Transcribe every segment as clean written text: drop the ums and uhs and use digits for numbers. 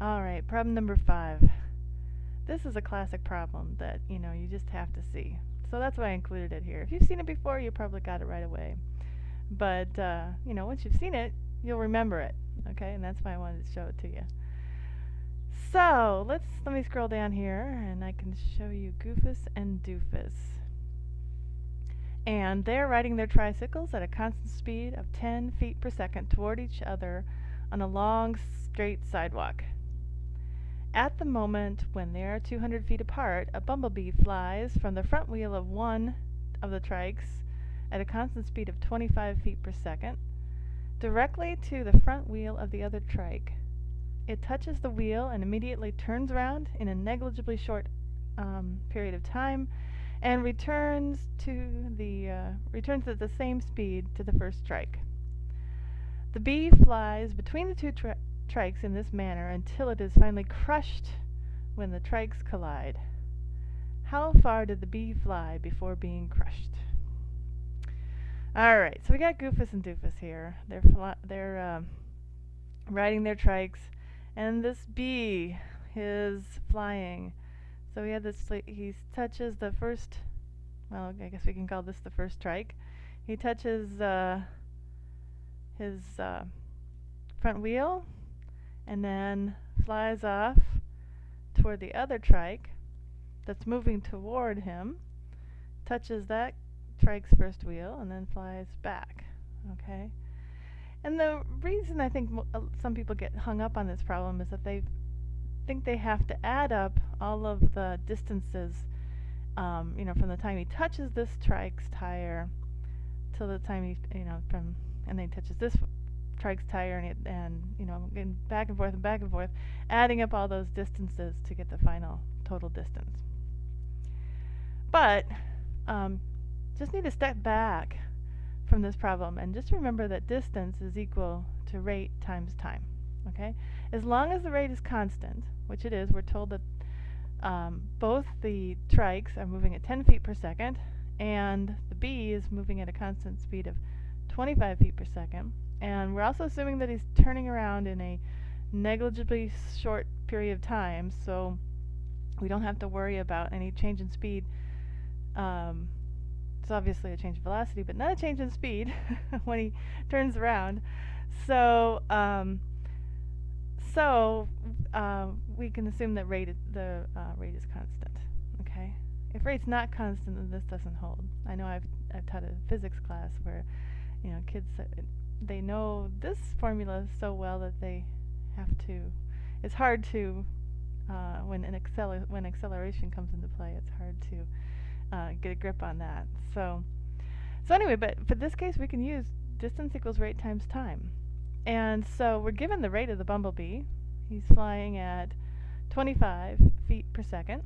Alright, problem number 5. This is a classic problem that, you just have to see. So that's why I included it here. If you've seen it before, you probably got it right away. But, once you've seen it, you'll remember it. Okay, and that's why I wanted to show it to you. So, let me scroll down here and I can show you Goofus and Doofus. And they're riding their tricycles at a constant speed of 10 feet per second toward each other on a long, straight sidewalk. At the moment when they are 200 feet apart, a bumblebee flies from the front wheel of one of the trikes at a constant speed of 25 feet per second directly to the front wheel of the other trike. It touches the wheel and immediately turns around in a negligibly short period of time and returns at the same speed to the first trike. The bee flies between the two trikes in this manner until it is finally crushed when the trikes collide. How far did the bee fly before being crushed? Alright, so we got Goofus and Doofus here. They're riding their trikes, and this bee is flying. So we have this, he touches the first, well, I guess we can call this the first trike. He touches his front wheel and then flies off toward the other trike that's moving toward him, touches that trike's first wheel, and then flies back. Okay? And the reason I think some people get hung up on this problem is that they think they have to add up all of the distances, from the time he touches this trike's tire till the time he, and then he touches this trike's tire, and getting back and forth, adding up all those distances to get the final total distance. But just need to step back from this problem and just remember that distance is equal to rate times time. Okay? As long as the rate is constant, which it is, we're told that both the trikes are moving at 10 feet per second and the bee is moving at a constant speed of 25 feet per second. And we're also assuming that he's turning around in a negligibly short period of time, so we don't have to worry about any change in speed. It's obviously a change in velocity, but not a change in speed when he turns around. So, we can assume that the rate is constant. Okay. If rate's not constant, then this doesn't hold. I know I've taught a physics class where, kids they know this formula so well that they have to. It's hard to when acceleration comes into play. It's hard to get a grip on that. So anyway, but for this case, we can use distance equals rate times time. And so we're given the rate of the bumblebee. He's flying at 25 feet per second.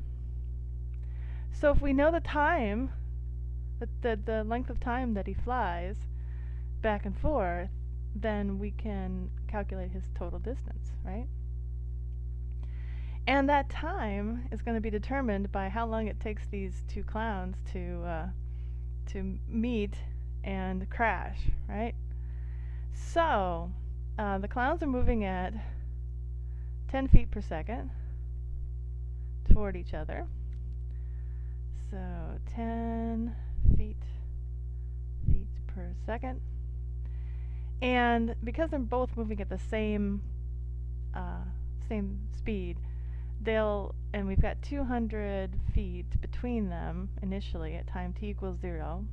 So if we know the time, the length of time that he flies back and forth, then we can calculate his total distance, right? And that time is going to be determined by how long it takes these two clowns to meet and crash, right? So the clowns are moving at 10 feet per second toward each other. So 10 feet per second. And because they're both moving at the same speed, and we've got 200 feet between them initially at time t equals 0.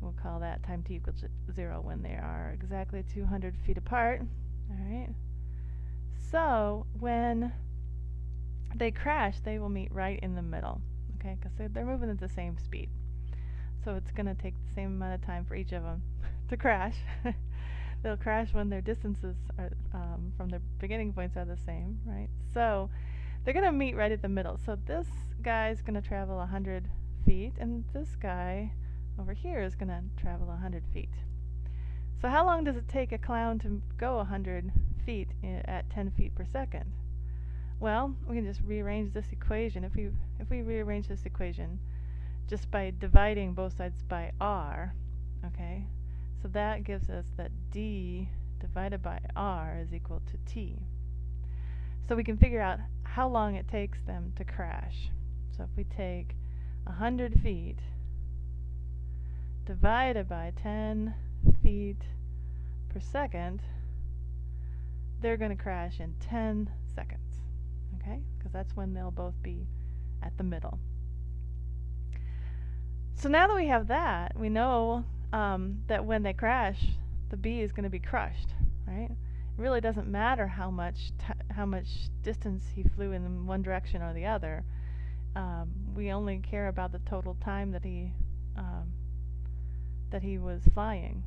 We'll call that time t equals 0 when they are exactly 200 feet apart. Alright. So when they crash, they will meet right in the middle. Okay, because they're moving at the same speed. So it's going to take the same amount of time for each of them to crash. They'll crash when their distances are, from their beginning points are the same, right? So they're going to meet right at the middle. So this guy's going to travel 100 feet, and this guy over here is going to travel 100 feet. So how long does it take a clown to go 100 feet at 10 feet per second? Well, we can just rearrange this equation. If we rearrange this equation just by dividing both sides by r, okay, so that gives us that d divided by r is equal to t. So we can figure out how long it takes them to crash. So if we take 100 feet divided by 10 feet per second, they're going to crash in 10 seconds. Okay? Because that's when they'll both be at the middle. So now that we have that, we know that when they crash, the bee is going to be crushed, right? It really doesn't matter how much distance he flew in one direction or the other. We only care about the total time that he was flying.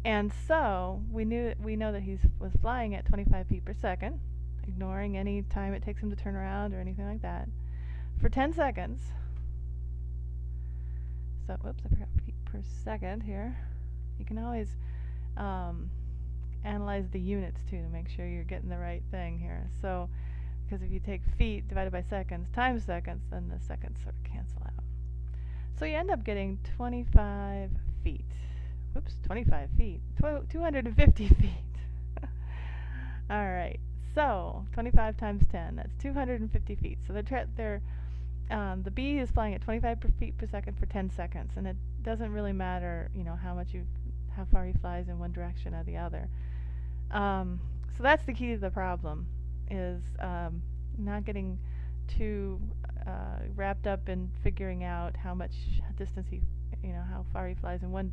And so we know that he was flying at 25 feet per second, ignoring any time it takes him to turn around or anything like that, for 10 seconds. So, whoops, I forgot feet per second here. You can always analyze the units too to make sure you're getting the right thing here. So, because if you take feet divided by seconds times seconds, then the seconds sort of cancel out. So you end up getting 25 feet. Whoops, 25 feet. 250 feet. Alright, so 25 times 10, that's 250 feet. So the bee is flying at 25 feet per second for 10 seconds, and it doesn't really matter, how far he flies in one direction or the other. So that's the key to the problem, is not getting too wrapped up in figuring out how much distance how far he flies in one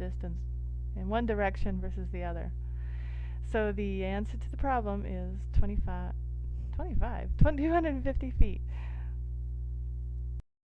direction versus the other. So the answer to the problem is 250 feet.